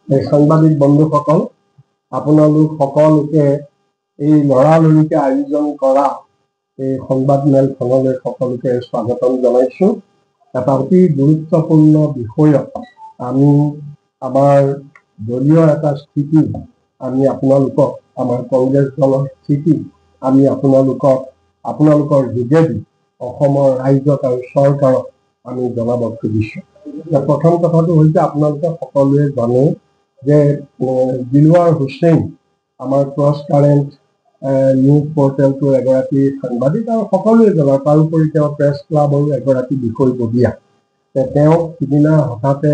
সাংবাদিক বন্ধুসকল, আপোনালোক সকলোকে এই লৰালৰিকে আয়োজন কৰা এই সংবাদ মেলখনলৈ সকলোকে স্বাগতম জনাইছো। এটা অতি গুৰুত্বপূৰ্ণ বিষয়ত আমি আমাৰ দলীয় এটা স্থিতি আমি আপোনালোকক, আমাৰ কংগ্ৰেছ দলৰ স্থিতি আমি আপোনালোকৰ যোগেদি অসমৰ ৰাইজক আৰু চৰকাৰক আমি জনাব খুজিছো। প্ৰথম কথাটো হৈছে আপোনালোকে সকলোৱে জানে যে দিলৱাৰ হুছেইন আমাৰ ক্ৰছ কাৰেণ্ট নিউজ পৰ্টেলটোৰ এগৰাকী সাংবাদিক আৰু সকলোৱে জনা, তাৰোপৰি তেওঁ প্ৰেছ ক্লাবৰ এগৰাকী বিষয়ববীয়া। তেওঁক সিদিনা হঠাতে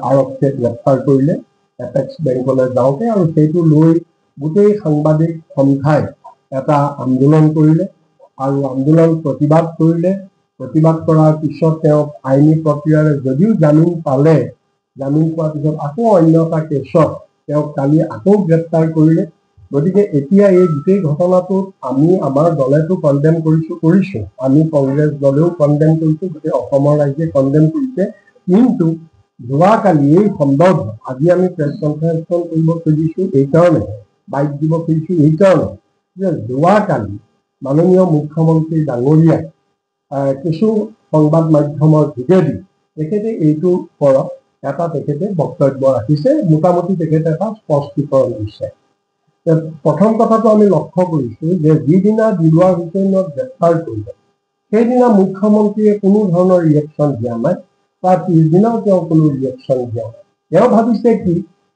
আৰক্ষীয়ে গ্ৰেপ্তাৰ কৰিলে এপেক্স বেংকলৈ যাওঁতে, আৰু সেইটো লৈ গোটেই সাংবাদিক সন্থাই এটা আন্দোলন কৰিলে আৰু প্ৰতিবাদ কৰিলে। প্ৰতিবাদ কৰাৰ পিছত তেওঁক আইনী প্ৰক্ৰিয়াৰে যদিও জামিন পালে, জামিন পোৱাৰ পিছত আকৌ অন্য এটা কেছত তেওঁক কালি আকৌ গ্ৰেপ্তাৰ কৰিলে। গতিকে এতিয়া এই গোটেই ঘটনাটোত আমি আমাৰ দলেতো কণ্ডেম কৰিছো, আমি কংগ্ৰেছ দলেও কণ্ডেম কৰিছো, গোটেই অসমৰ ৰাইজে কণ্ডেম কৰিছে। কিন্তু যোৱাকালি এই সন্দৰ্ভত আজি আমি প্ৰেছ কনফাৰেন্সখন কৰিব খুজিছো এইকাৰণে, বাইক দিব খুজিছো এইকাৰণে যে যোৱাকালি মাননীয় মুখ্যমন্ত্ৰী ডাঙৰীয়াই কিছু সংবাদ মাধ্যমৰ যোগেদি তেখেতে এইটোৰ ওপৰত এটা বক্তব্য ৰাখিছে। মোটামুটি তেখেতে এটা স্পষ্টীকৰণ দিছে। প্ৰথম কথাটো আমি লক্ষ্য কৰিছো যে যিদিনা দিলৱাৰ হুছেইনক গ্ৰেপ্তাৰ কৰিলে সেইদিনা মুখ্যমন্ত্ৰীয়ে কোনো ধৰণৰ ৰিয়েকশ্যন দিয়া নাই, তাৰ পিছদিনাও তেওঁ কোনো ৰিয়েকশ্যন দিয়া নাই। তেওঁ ভাবিছে কি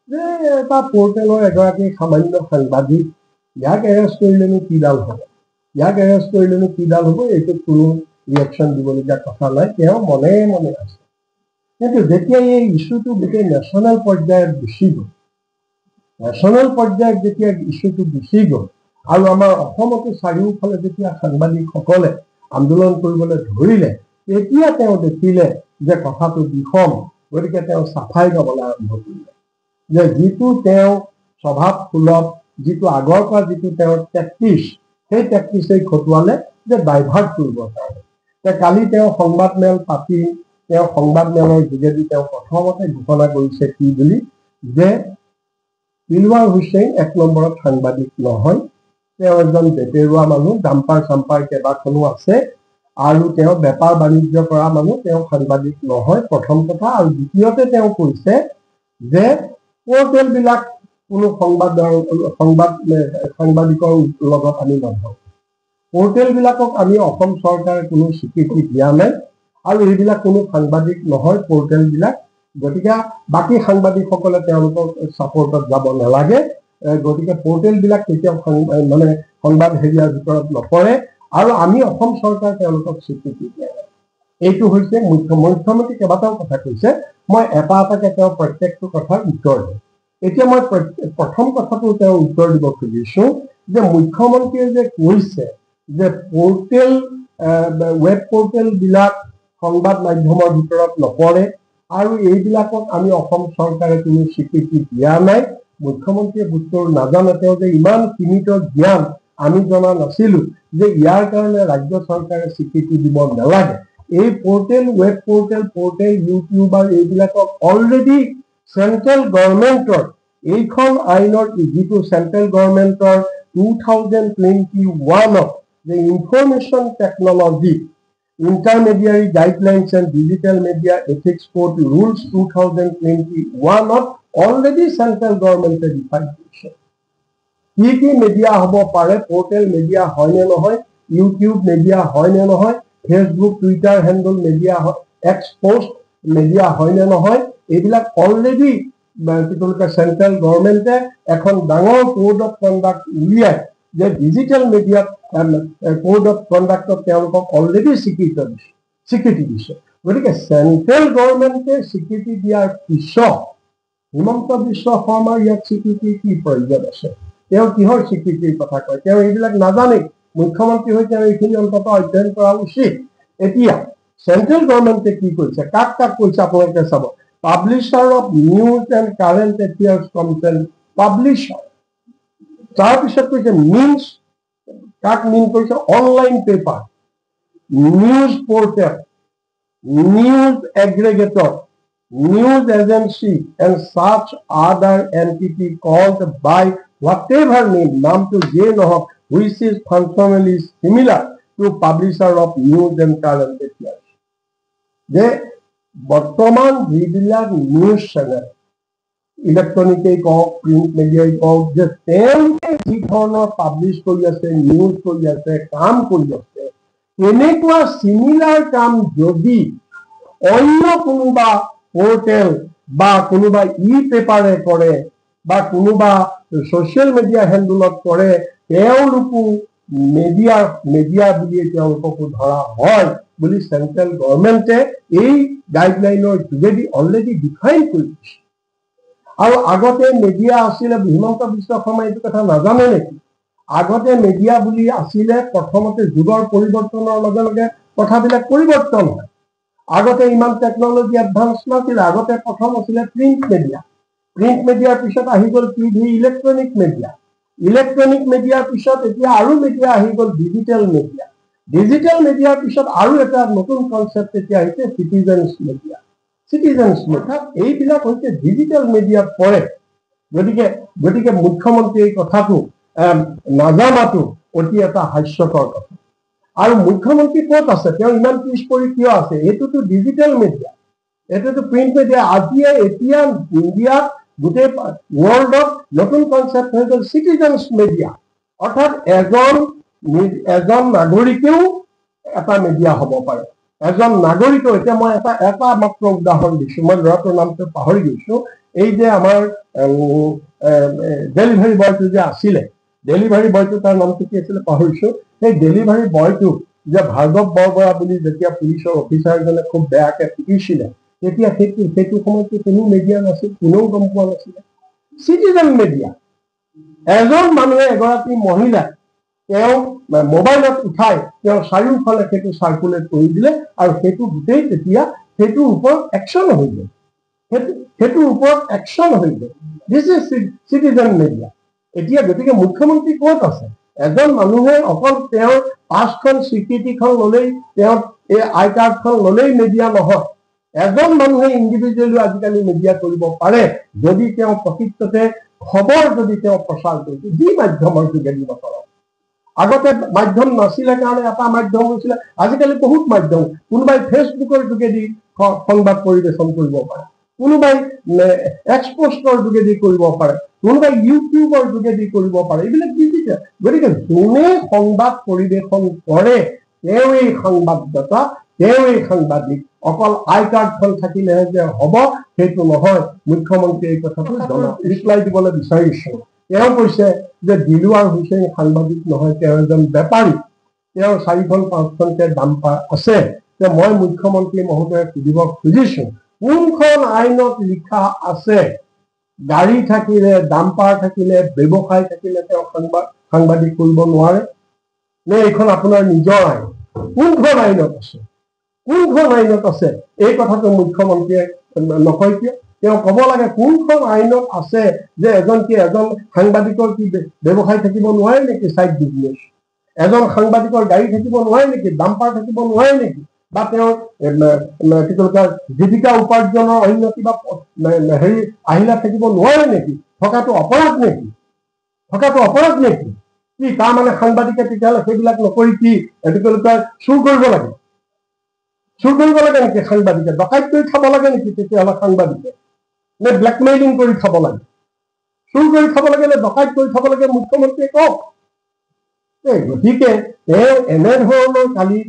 যে এটা পৰ্টেলৰ এগৰাকী সামান্য সাংবাদিক, ইয়াক এৰেষ্ট কৰিলেনো কিডাল হ'ব, এইটোত কোনো ৰিয়েকশ্যন দিবলগীয়া কথা নাই, তেওঁ মনে মনে আছে। কিন্তু যেতিয়া এই ইছ্যুটো গোটেই নেশ্যনেল পৰ্যায়ত যেতিয়া ইছ্যুটো গুচি গ'ল আৰু আমাৰ অসমতো চাৰিওফালে যেতিয়া সাংবাদিকসকলে আন্দোলন কৰিবলৈ ধৰিলে, তেতিয়া তেওঁ দেখিলে যে কথাটো বিষম। গতিকে তেওঁ চাফাই গাবলৈ আৰম্ভ কৰিলে যে যিটো তেওঁ স্বভাৱ সুলভ, যিটো আগৰ পৰা যিটো তেওঁৰ প্ৰেক্টিচ, সেই প্ৰেক্টিচেই খটুৱালে যে ডাইভাৰ্ট কৰিবৰ কাৰণে। কালি তেওঁ সংবাদ মেল পাতি তেওঁ সংবাদ মেলৰ যোগেদি তেওঁ প্ৰথমতে ঘোষণা কৰিছে কি বুলি, যে দিলৱাৰ হুছেইন এক নম্বৰত সাংবাদিক নহয়, তেওঁ এজন বেটেৰুৱা মানুহ, ডাম্পাৰ চাম্পাৰ কেইবাখনো আছে আৰু তেওঁ বেপাৰ বাণিজ্য কৰা মানুহ, তেওঁ সাংবাদিক নহয় প্ৰথম কথা। আৰু দ্বিতীয়তে তেওঁ কৈছে যে পৰ্টেলবিলাক কোনো সাংবাদিকৰ লগত আমি নধৰো, পৰ্টেলবিলাকক আমি অসম চৰকাৰে কোনো স্বীকৃতি দিয়া নাই আৰু এইবিলাক কোনো সাংবাদিক নহয় পৰ্টেলবিলাক। গতিকে বাকী সাংবাদিকসকলে তেওঁলোকক ছাপোৰ্টত যাব নালাগে। গতিকে পৰ্টেলবিলাক কেতিয়াও সংবাদ হেৰিয়াৰ ভিতৰত নপৰে আৰু আমি অসম চৰকাৰে তেওঁলোকক স্বীকৃতি দিয়া নাই। এইটো হৈছে মুখ্যমন্ত্ৰী কেইবাটাও কথা কৈছে, মই এটা এটাকে তেওঁৰ প্ৰত্যেকটো কথাৰ উত্তৰ দিম। এতিয়া মই প্ৰথম কথাটো তেওঁ উত্তৰ দিব খুজিছো যে মুখ্যমন্ত্ৰীয়ে যে কৈছে যে ৱেব পৰ্টেল বিলাক সংবাদ মাধ্যমৰ ভিতৰত নপৰে আৰু এইবিলাকক আমি অসম চৰকাৰে কোনো স্বীকৃতি দিয়া নাই। মুখ্যমন্ত্ৰীয়ে বস্তুটো নাজানে, তেওঁ যে ইমান সীমিত জ্ঞান আমি জনা নাছিলো যে ইয়াৰ কাৰণে ৰাজ্য চৰকাৰে স্বীকৃতি দিব নালাগে। এই ৱেব পৰ্টেল ইউটিউবাৰ এইবিলাকক অলৰেডি চেন্ট্ৰেল গভৰ্ণমেণ্টৰ এইখন আইনৰ যিটো চেন্ট্ৰেল গভৰ্ণমেণ্টৰ 2021 যে information technology intermediary guidelines and digital media ethics code rules 2021 already central গভৰ্ণমেণ্টে ডিফাইন কৰিছে কি মিডিয়া হ'ব পাৰে, পৰ্টেল মিডিয়া হয় নে নহয়, ইউটিউব মিডিয়া হয় নে নহয়, Facebook Twitter handle media x post media হয় নে নহয়। এইবিলাক অলৰেডি চেন্ট্ৰেল গভৰ্ণমেণ্টে এখন ডাঙৰ কোড অফ কণ্ডাক্ট উলিয়াই যে ডিজিটেল মিডিয়াত কোড অফ কণ্ডাক্টত তেওঁলোকক অলৰেডি স্বীকৃতি দিছে। গতিকে চেন্ট্ৰেল গভৰ্ণমেণ্টে স্বীকৃতি দিয়াৰ পিছত হিমন্ত বিশ্ব শৰ্মাৰ ইয়াত স্বীকৃতিৰ কি প্ৰয়োজন আছে? তেওঁ কিহৰ স্বীকৃতিৰ কথা কয়? তেওঁ এইবিলাক নাজানেই। মুখ্যমন্ত্ৰী হৈ তেওঁ এইখিনি অন্তত অধ্যয়ন কৰা উচিত। এতিয়া চেন্ট্ৰেল গভৰ্ণমেণ্টে কি কৰিছে, কাক কৈছে আপোনালোকে চাব। Publisher of news and current affairs content publisher, তাৰপিছত কৈছে মিনছ, কাক মিন কৰিছে, online paper, news portal, news aggregator, news agency and such other entity called by whatever name, নামটো যে নহওক, which is functionally similar to publisher of news and current affairs. যে বৰ্তমান যিবিলাক নিউজ চেনেল, ইলেক্ট্ৰনিকেই কওক, প্ৰিণ্ট মিডিয়াই কওক, যে তেওঁলোকে যি ধৰণৰ পাব্লিছ কৰি আছে, নিউজ কৰি আছে, কাম কৰি আছে, এনেকুৱা চিমিলাৰ কাম যদি অন্য কোনোবা পোৰ্টেল বা কোনোবা ই পেপাৰে কৰে বা কোনোবা ছ'চিয়েল মিডিয়া হেণ্ডলত কৰে, তেওঁলোকো মিডিয়া বুলি তেওঁলোককো ধৰা হয় বুলি চেন্ট্ৰেল গভৰ্ণমেণ্টে এই গাইডলাইনৰ যোগেদি অলৰেডি ডিফাইন কৰি দিছে। আৰু আগতে মিডিয়া আছিলে, হিমন্ত বিশ্ব শৰ্মাই এইটো কথা নাজানে নেকি? আগতে মিডিয়া বুলি আছিলে, প্ৰথমতে যুগৰ পৰিৱৰ্তনৰ লগে লগে কথাবিলাক পৰিৱৰ্তন হয়। আগতে ইমান টেকনলজি এডভান্স নাছিলে। আগতে প্ৰথম আছিলে প্ৰিণ্ট মিডিয়া, প্ৰিণ্ট মিডিয়াৰ পিছত আহি গ'ল টিভি, ইলেক্ট্ৰনিক মিডিয়া, ইলেক্ট্ৰনিক মিডিয়াৰ পিছত এতিয়া আৰু মিডিয়া আহি গ'ল ডিজিটেল মিডিয়া, ডিজিটেল মিডিয়াৰ পিছত আৰু এটা নতুন কনচেপ্ট এতিয়া আহিছে চিটিজেন্স মিডিয়া। চিটিজেন্স অৰ্থাৎ এইবিলাক হৈছে ডিজিটেল মিডিয়াত পৰে। গতিকে মুখ্যমন্ত্ৰীয়ে এই কথাটো নাজানাটো অতি এটা হাস্যকৰ কথা। আৰু মুখ্যমন্ত্ৰী ক'ত আছে? তেওঁ ইমান পিছ পৰি কিয় আছে? এইটোতো ডিজিটেল মিডিয়া, এইটোতো প্ৰিণ্ট মিডিয়া। এতিয়া ইণ্ডিয়াত গোটেই ৱৰ্ল্ডত নতুন কনচেপ্ট হৈ গ'ল চিটিজেন্স মিডিয়া। অৰ্থাৎ এজন নাগৰিকেও এটা মিডিয়া হ'ব পাৰে। এজন নাগৰিকেও, এতিয়া মই এটা মাত্ৰ উদাহৰণ দিছোঁ, মই ল'ৰাটোৰ নামটো পাহৰি গৈছোঁ। এই যে আমাৰ ডেলিভাৰী বয়টো যে আছিলে, ডেলিভাৰী বয়টো তাৰ নামটো কি আছিলে পাহৰিছোঁ। সেই ডেলিভাৰী বয়টোক যে ভাৰ্গৱ বৰবৰা বুলি যেতিয়া পুলিচৰ অফিচাৰজনে খুব বেয়াকে পিটিছিলে, তেতিয়া সেইটো সময়তো কোনো মিডিয়া নাছিল, কোনেও গম পোৱা নাছিলে। Citizen media. এজন মানুহে, এগৰাকী মহিলাই তেওঁ মোবাইলত উঠাই তেওঁ চাৰিওফালে সেইটো চাৰ্কুলেট কৰি দিলে আৰু সেইটো গোটেই তেতিয়া সেইটোৰ ওপৰত একশ্যন হৈ গ'ল, সেইটোৰ ওপৰত একশ্যন হৈ গ'ল। This is citizen media. এতিয়া গতিকে মুখ্যমন্ত্ৰী ক'ত আছে? এজন মানুহে অকল তেওঁৰ পাছখন স্বীকৃতিখন ল'লেই, তেওঁৰ এই আই কাৰ্ডখন ল'লেই মিডিয়া নহয়। এজন মানুহে ইণ্ডিভিজুৱেলি আজিকালি মিডিয়া কৰিব পাৰে যদি তেওঁ প্ৰকৃততে খবৰ যদি তেওঁ প্ৰচাৰ কৰিছে, যি মাধ্যমৰ যোগেদি নকৰক। আগতে মাধ্যম নাছিলে কাৰণে এটা মাধ্যম হৈছিলে, আজিকালি বহুত মাধ্যম। কোনোবাই ফেচবুকৰ যোগেদি সংবাদ পৰিৱেশন কৰিব পাৰে, কোনোবাই এক্সপ'ষ্টৰ যোগেদি কৰিব পাৰে, কোনোবাই ইউটিউবৰ যোগেদি কৰিব পাৰে। এইবিলাক ডিজিটেল। গতিকে যোনে সংবাদ পৰিৱেশন কৰে তেওঁৱেই সংবাদদাতা, তেওঁৱেই সাংবাদিক। অকল আই কাৰ্ডখন থাকিলেহে যে হ'ব সেইটো নহয়। মুখ্যমন্ত্ৰীয়ে এই কথাটো ৰিপ্লাই দিবলৈ বিচাৰিছোঁ। তেওঁ কৈছে যে দিলৱাৰ হুছেইন সাংবাদিক নহয়, তেওঁ এজন বেপাৰী, তেওঁৰ 4-5খনকে ডাম্পাৰ আছে। মই মুখ্যমন্ত্ৰী মহোদয়ক সুধিব খুজিছোঁ, কোনখন আইনত লিখা আছে গাড়ী থাকিলে, ডাম্পাৰ থাকিলে, ব্যৱসায় থাকিলে তেওঁ সাংবাদিক কৰিব নোৱাৰে? নে এইখন আপোনাৰ নিজৰ আইন? কোনখন আইনত আছে? কোনখন আইনত আছে? এই কথাটো মুখ্যমন্ত্ৰীয়ে নকয় কিয়? তেওঁ ক'ব লাগে কোনখন আইনত আছে যে এজন সাংবাদিকৰ কি ব্যৱসায় থাকিব নোৱাৰে নেকি? Side business. এজন সাংবাদিকৰ গাড়ী থাকিব নোৱাৰে নেকি? ডাম্পাৰ থাকিব নোৱাৰে নেকি? বা তেওঁৰ কি কয় জীৱিকা উপাৰ্জনৰ অন্য কিবা আহিলা থাকিব নোৱাৰে নেকি? থকাটো অপৰাধ নেকি? থকাটো অপৰাধ নেকি? কি তাৰমানে সাংবাদিকে তেতিয়াহ'লে সেইবিলাক নকৰি কি চুৰ কৰিব লাগে? চুৰ কৰিব লাগে নেকি সাংবাদিকে? ডকাইত কৰি খাব লাগে নেকি তেতিয়াহ'লে সাংবাদিকে? নে ব্লেকমেইলিং কৰি খাব লাগে? চুৰ কৰি খাব লাগে নে ডকাইত কৰি খাব লাগে? মুখ্যমন্ত্ৰীয়ে কওক। গতিকে তেওঁ এনেধৰণৰ কালি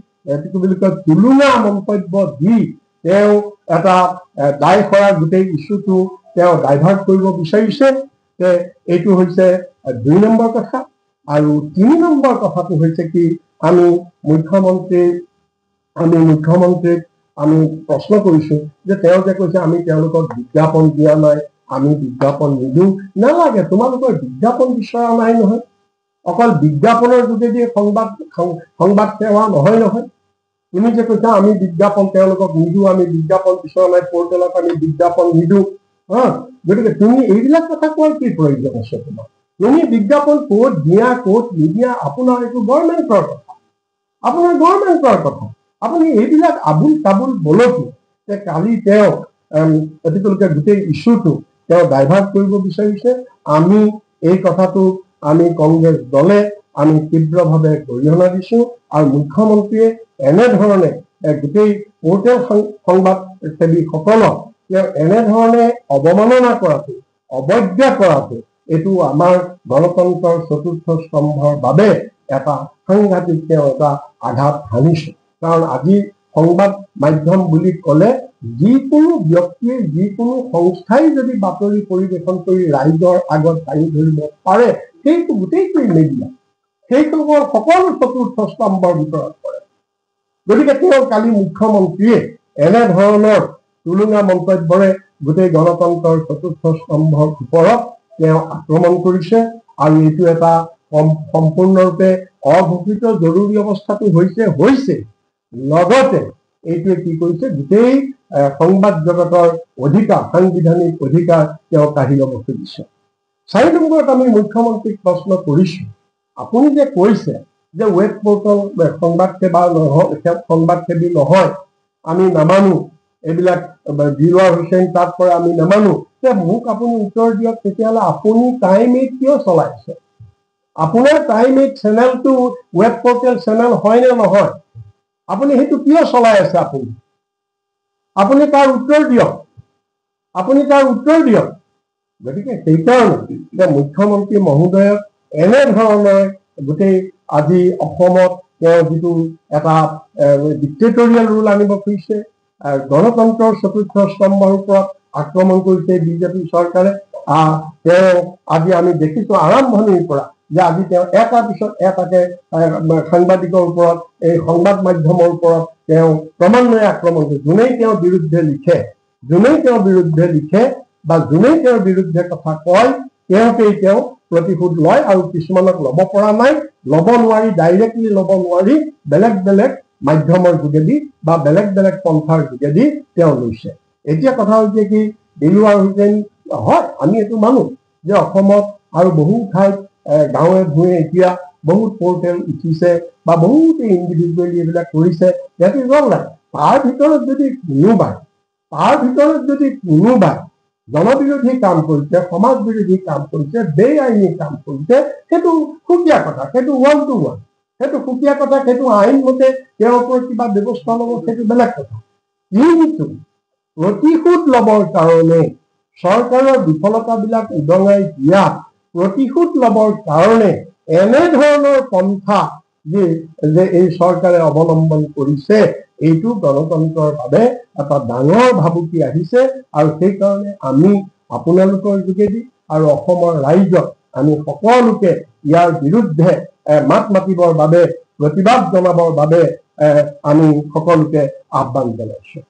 কি বুলি কয় তুলুঙা মন্তব্য দি তেওঁ এটা দায় সৰা গোটেই ইছ্যুটো তেওঁ ডাইভাৰ্ট কৰিব বিচাৰিছে। এইটো হৈছে 2 নম্বৰ কথা। আৰু 3 নম্বৰ কথাটো হৈছে কি, আমি মুখ্যমন্ত্ৰীক আমি প্ৰশ্ন কৰিছোঁ যে তেওঁ যে কৈছে আমি তেওঁলোকক বিজ্ঞাপন দিয়া নাই, আমি বিজ্ঞাপন নিদিওঁ। নালাগে, তোমালোকৰ বিজ্ঞাপন বিচৰা নাই নহয়। অকল বিজ্ঞাপনৰ যোগেদি সংবাদ সেৱা নহয় নহয়। তুমি যে কৈছা আমি বিজ্ঞাপন তেওঁলোকক নিদিওঁ, আমি বিজ্ঞাপন বিচৰা নাই, পৰ্টেলত আমি বিজ্ঞাপন নিদিওঁ। গতিকে তুমি এইবিলাক কথা কোৱাৰ কি প্ৰয়োজন আছে তোমাৰ? তুমি বিজ্ঞাপন ক'ত দিয়া ক'ত নিদিয়া আপোনাৰ এইটো গভৰ্ণমেণ্টৰ কথা, আপোনাৰ গভৰ্ণমেণ্টৰ কথা। আপুনি এইবিলাক আবুল তাবুল বলকি কালি তেওঁ তেওঁলোকে গোটেই ইস্যুটো তেওঁ ডাইভাৰ্ট কৰিব বিচাৰিছে। আমি এই কথাটো আমি কংগ্ৰেছ দলে আমি তীব্ৰভাৱে গৰিহণা দিছো আৰু মুখ্যমন্ত্ৰীয়ে এনেধৰণে গোটেই পৰ্টেল সংবাদসেৱীসকলক তেওঁ এনেধৰণে অৱমাননা কৰাটো, অৱজ্ঞা কৰাটো এইটো আমাৰ গণতন্ত্ৰৰ চতুৰ্থ স্তম্ভৰ বাবে এটা সাংঘাতিক তেওঁ এটা আঘাত হানিছে। কাৰণ আজি সংবাদ মাধ্যম বুলি ক'লে যিকোনো ব্যক্তিয়ে যিকোনো সংস্থাই যদি বাতৰি পৰিৱেশন কৰি ৰাইজৰ আগত দাঙি ধৰিব পাৰে সেইটো গোটেইটোৱেই মিডিয়া, সেইটো সকলো চতুৰ্থ স্তম্ভৰ ভিতৰত পৰে। গতিকে তেওঁ কালি মুখ্যমন্ত্ৰীয়ে এনেধৰণৰ তুলুঙা মন্তব্যৰে গোটেই গণতন্ত্ৰৰ চতুৰ্থ স্তম্ভৰ ওপৰত তেওঁ আক্ৰমণ কৰিছে আৰু এইটো এটা সম্পূৰ্ণৰূপে অঘোষিত জৰুৰী অৱস্থাটো হৈছে লগতে এইটোৱে কি কৰিছে গোটেই সংবাদ জগতৰ অধিকাৰ, সাংবিধানিক অধিকাৰ তেওঁ কাঢ়ি ল'ব খুজিছে। 4 নম্বৰত আমি মুখ্যমন্ত্ৰীক প্ৰশ্ন কৰিছো, আপুনি যে কৈছে যে ৱেব পৰ্টেল সংবাদসেৱী নহয়, আমি নামানো, এইবিলাক দিলৱাৰ হুছেইন তাত পৰা আমি নামানো, মোক আপুনি উত্তৰ দিয়ক তেতিয়াহ'লে আপুনি টাইম 8 কিয় চলাইছে? আপোনাৰ টাইম 8 চেনেলটো ৱেব পৰ্টেল চেনেল হয় নে নহয়? আপুনি সেইটো কিয় চলাই আছে? আপুনি তাৰ উত্তৰ দিয়ক, গতিকে সেইকাৰণে এতিয়া মুখ্যমন্ত্ৰী মহোদয়ক এনেধৰণৰ গোটেই আজি অসমত তেওঁ যিটো এটা ডিক্টেটৰিয়েল ৰুল আনিব খুজিছে, গণতন্ত্ৰৰ চতুৰ্থ স্তম্ভৰ ওপৰত আক্ৰমণ কৰিছে বিজেপি চৰকাৰে। তেওঁ আজি আমি দেখিছো আৰম্ভণিৰ পৰা যে আজি তেওঁ এটাৰ পিছত এটাকে সাংবাদিকৰ ওপৰত, এই সংবাদ মাধ্যমৰ ওপৰত তেওঁ ক্ৰমান্বয়ে আক্ৰমণ কৰিছে। যোনেই তেওঁৰ বিৰুদ্ধে লিখে বা যোনেই তেওঁৰ বিৰুদ্ধে কথা কয় তেওঁকেই তেওঁ প্ৰতিশোধ লয় আৰু কিছুমানক ল'ব পৰা নাই, ল'ব নোৱাৰি, ডাইৰেক্টলি ল'ব নোৱাৰি, বেলেগ বেলেগ মাধ্যমৰ যোগেদি বা বেলেগ বেলেগ পন্থাৰ যোগেদি তেওঁ লৈছে। এতিয়া কথা হৈছে কি, দিলৱাৰ হুছেইন হয়, আমি এইটো মানো যে অসমত আৰু বহু ঠাইত গাঁৱে ভূঞে এতিয়া বহুত পৰ্টেল উঠিছে বা বহুতে ইণ্ডিভিজুৱেলি এইবিলাক কৰিছে, ইয়াত জল নাই। তাৰ ভিতৰত যদি কোনোবাই জনবিৰোধী কাম কৰিছে, সমাজ বিৰোধী কাম কৰিছে, বেআইনী কাম কৰিছে, সেইটো সুকীয়া কথা, সেইটো 1 to 1, সেইটো সুকীয়া কথা, সেইটো আইন মতে তেওঁৰ ওপৰত কিবা ব্যৱস্থা ল'ব, সেইটো বেলেগ কথা। কিন্তু প্ৰতিশোধ ল'বৰ কাৰণে চৰকাৰৰ বিফলতাবিলাক উদঙাই দিয়াত প্ৰতিশোধ ল'বৰ কাৰণে এনেধৰণৰ পন্থা যে এই চৰকাৰে অৱলম্বন কৰিছে, এইটো গণতন্ত্ৰৰ বাবে এটা ডাঙৰ ভাবুকি আহিছে। আৰু সেইকাৰণে আমি আপোনালোকৰ যোগেদি আৰু অসমৰ ৰাইজক আমি সকলোকে ইয়াৰ বিৰুদ্ধে মাত মাতিবৰ বাবে, প্ৰতিবাদ জনাবৰ বাবে আমি সকলোকে আহ্বান জনাইছো।